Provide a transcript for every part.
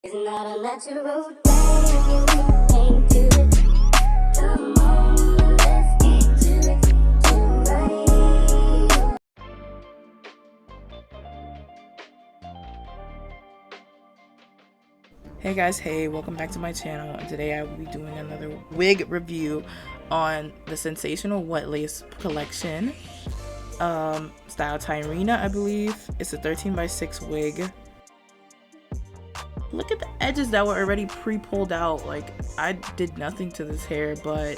It's not a natural thing, ain't to it. Come on, let's get to it tonight. Hey guys, hey, welcome back to my channel, and today I will be doing another wig review on the Sensational Wet Lace collection, style Tyrana, I believe. It's a 13x6 wig. Look at the edges that were already pre-pulled out. Like, I did nothing to this hair but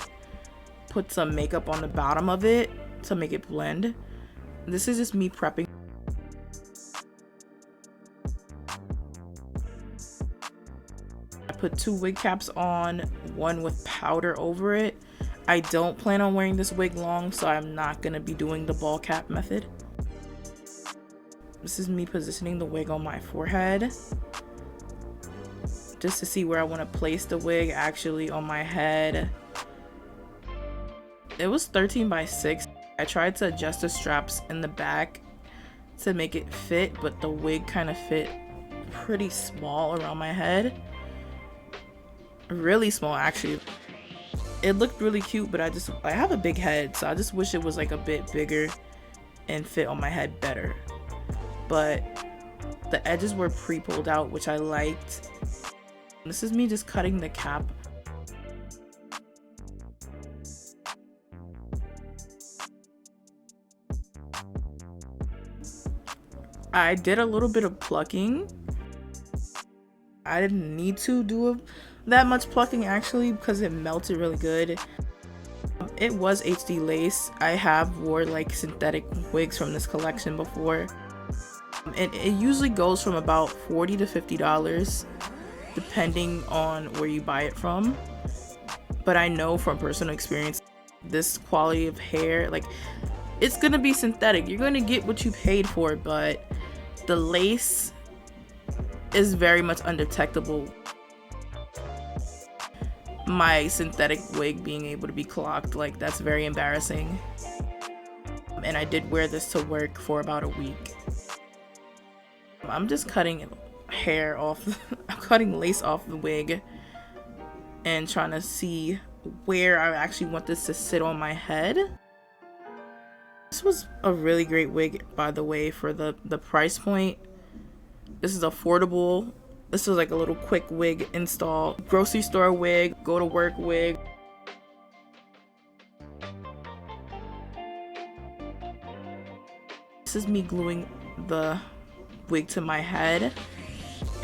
put some makeup on the bottom of it to make it blend. This is just me prepping. I put 2 wig caps on, one with powder over it. I don't plan on wearing this wig long, so I'm not going to be doing the ball cap method. This is me positioning the wig on my forehead, just to see where I want to place the wig actually on my head. It was 13x6. I tried to adjust the straps in the back to make it fit, but the wig kind of fit pretty small around my head. Really small actually. It looked really cute, but I have a big head, so I just wish it was like a bit bigger and fit on my head better. But the edges were pre-pulled out, which I liked. This is me just cutting the cap. I did a little bit of plucking. I didn't need to do that much plucking actually, because it melted really good. It was HD lace. I have wore like synthetic wigs from this collection before, and it usually goes from about $40 to $50 depending on where you buy it from. But I know from personal experience, this quality of hair, like, it's gonna be synthetic. You're gonna get what you paid for, but the lace is very much undetectable. My synthetic wig being able to be clocked, like, that's very embarrassing. And I did wear this to work for about a week. I'm just cutting hair off, I'm cutting lace off the wig and trying to see where I actually want this to sit on my head. This was a really great wig, by the way, for the price point. This is affordable. This was like a little quick wig install. Grocery store wig, go to work wig. This is me gluing the wig to my head.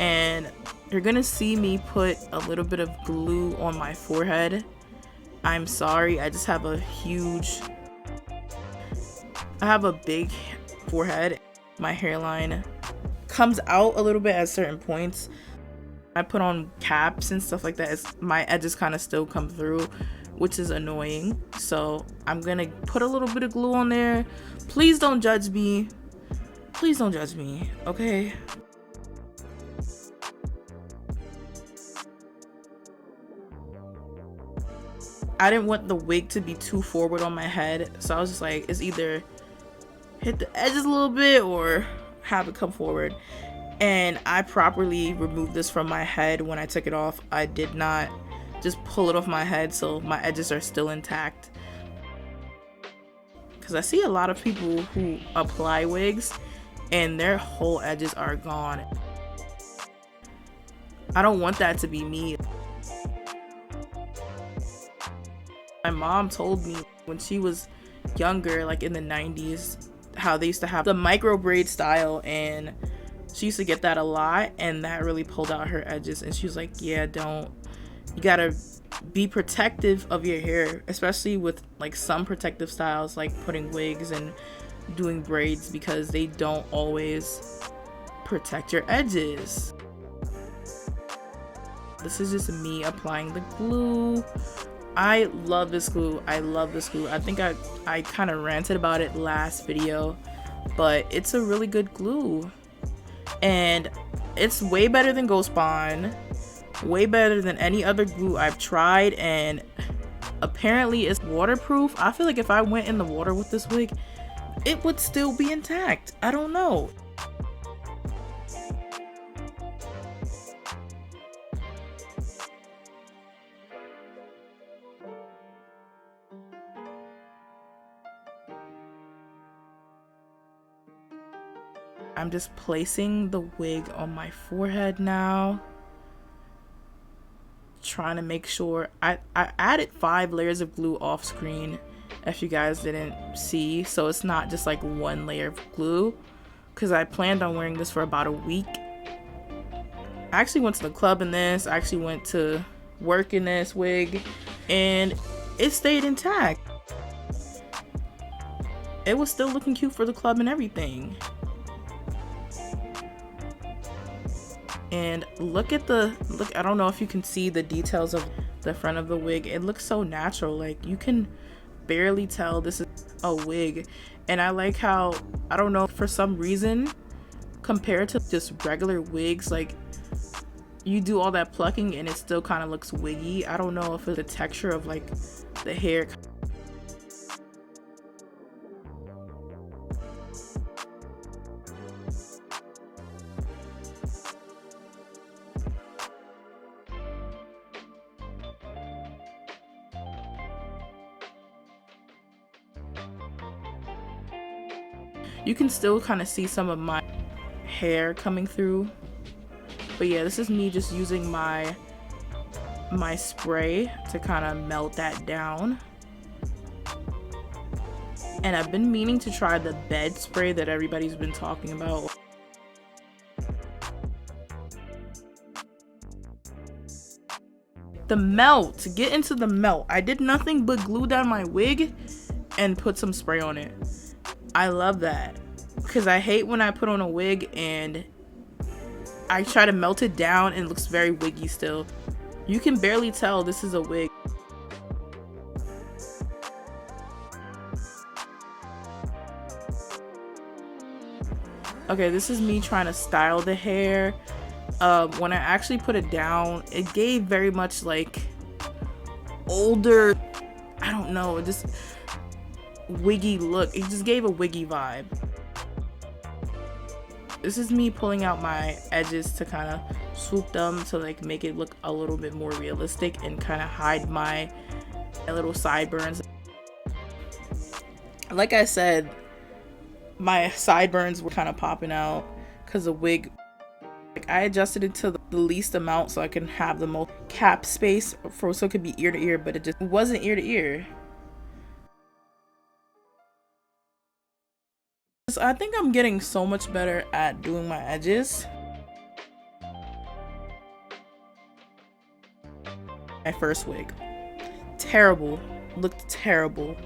And you're gonna see me put a little bit of glue on my forehead. I'm sorry, I just have a big forehead. My hairline comes out a little bit at certain points. I put on caps and stuff like that. My edges kind of still come through, which is annoying. So I'm gonna put a little bit of glue on there. Please don't judge me. Please don't judge me, okay? I didn't want the wig to be too forward on my head, so I was just like, it's either hit the edges a little bit or have it come forward. And I properly removed this from my head when I took it off. I did not just pull it off my head, so my edges are still intact. Because I see a lot of people who apply wigs and their whole edges are gone. I don't want that to be me. My mom told me when she was younger, like in the 90s, how they used to have the micro braid style, and she used to get that a lot, and that really pulled out her edges. And she was like, yeah, you gotta be protective of your hair, especially with like some protective styles like putting wigs and doing braids, because they don't always protect your edges. This is just me applying the glue. I love this glue. I love this glue. I think I kind of ranted about it last video, but it's a really good glue. And it's way better than Ghost Bond, way better than any other glue I've tried, and apparently it's waterproof. I feel like if I went in the water with this wig, it would still be intact. I don't know. I'm just placing the wig on my forehead now, trying to make sure I added 5 layers of glue off screen, if you guys didn't see, so it's not just like 1 layer of glue, because I planned on wearing this for about a week. I actually went to the club in this, I actually went to work in this wig, and it stayed intact. It was still looking cute for the club and everything. And look, I don't know if you can see the details of the front of the wig. It looks so natural, like you can barely tell this is a wig. And I like how, I don't know, for some reason, compared to just regular wigs, like you do all that plucking and it still kind of looks wiggy. I don't know if it's the texture of like the hair. You can still kind of see some of my hair coming through. But yeah, this is me just using my spray to kind of melt that down. And I've been meaning to try the bed spray that everybody's been talking about. The melt, get into the melt. I did nothing but glue down my wig and put some spray on it. I love that, because I hate when I put on a wig and I try to melt it down and it looks very wiggy still. You can barely tell this is a wig. Okay, this is me trying to style the hair. When I actually put it down, it gave very much like older, I don't know, just wiggy look. It just gave a wiggy vibe. This is me pulling out my edges to kind of swoop them to like make it look a little bit more realistic and kind of hide my little sideburns. Like I said, my sideburns were kind of popping out because the wig, like, I adjusted it to the least amount so I can have the most cap space for, so it could be ear to ear, but it just wasn't ear to ear. I think I'm getting so much better at doing my edges. My first wig, terrible, looked terrible.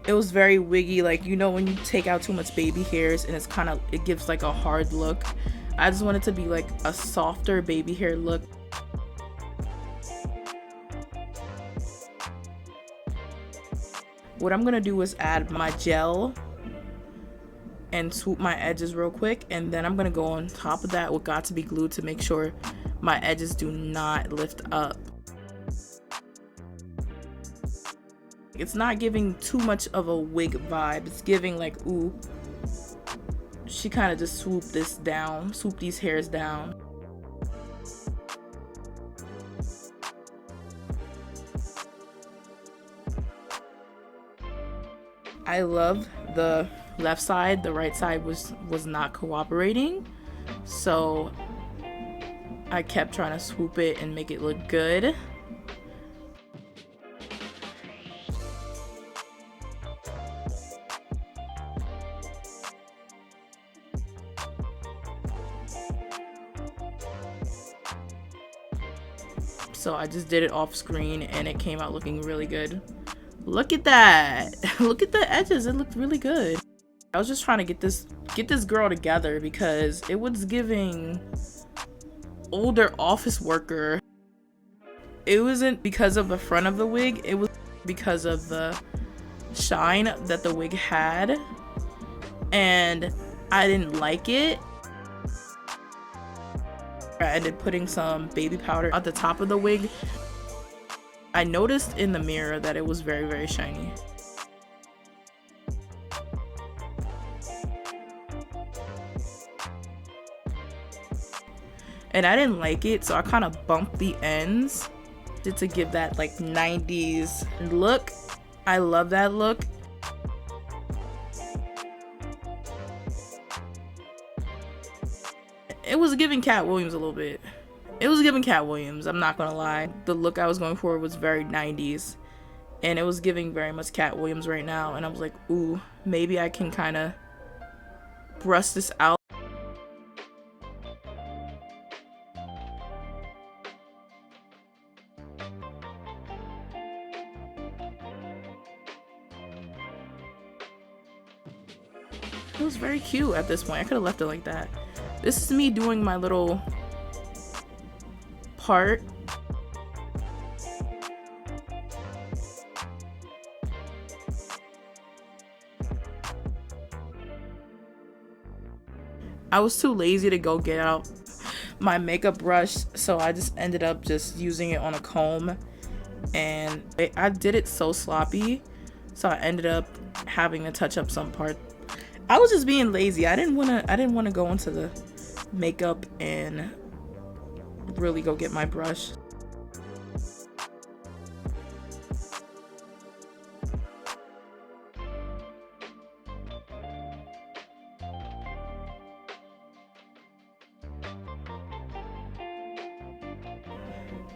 It was very wiggy, like, you know when you take out too much baby hairs and it's kind of, it gives like a hard look. I just want it to be like a softer baby hair look. What I'm gonna do is add my gel and swoop my edges real quick, and then I'm gonna go on top of that with Got to Be Glued to make sure my edges do not lift up. It's not giving too much of a wig vibe. It's giving like, ooh, she kind of just swooped this down, swoop these hairs down. I love the left side. The right side was not cooperating, so I kept trying to swoop it and make it look good. So I just did it off screen and it came out looking really good. Look at that. Look at the edges. It looked really good. I was just trying to get this girl together because it was giving older office worker. It wasn't because of the front of the wig, it was because of the shine that the wig had, and I didn't like it. I ended putting some baby powder at the top of the wig. I noticed in the mirror that it was very, very shiny. And I didn't like it, so I kind of bumped the ends to give that like 90s look. I love that look. giving Cat Williams a little bit. It was giving Cat Williams, I'm not gonna lie. The look I was going for was very 90s. And it was giving very much Cat Williams right now. And I was like, ooh, maybe I can kind of brush this out. It was very cute at this point. I could have left it like that. This is me doing my little part. I was too lazy to go get out my makeup brush, so I just ended up just using it on a comb, and I did it so sloppy, so I ended up having to touch up some part. I was just being lazy. I didn't want to go into the makeup and really go get my brush.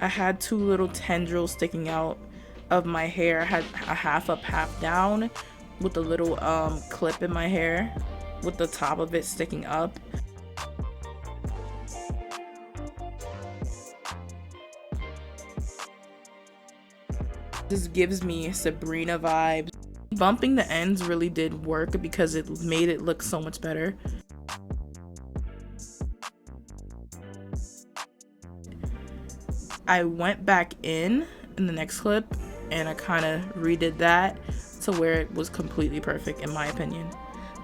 I had two little tendrils sticking out of my hair. I had a half up, half down, with a little clip in my hair with the top of it sticking up. This gives me Sabrina vibes. Bumping the ends really did work because it made it look so much better. I went back in the next clip and I kind of redid that to where it was completely perfect in my opinion.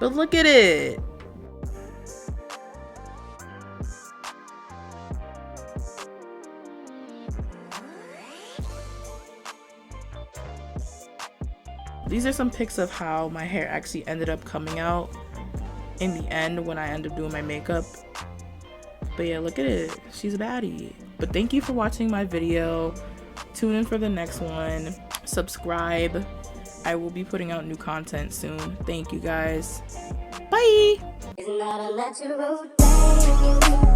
But look at it. These are some pics of how my hair actually ended up coming out in the end when I ended up doing my makeup. But yeah, look at it. She's a baddie. But thank you for watching my video. Tune in for the next one. Subscribe. I will be putting out new content soon. Thank you guys. Bye. It's not a natural thing.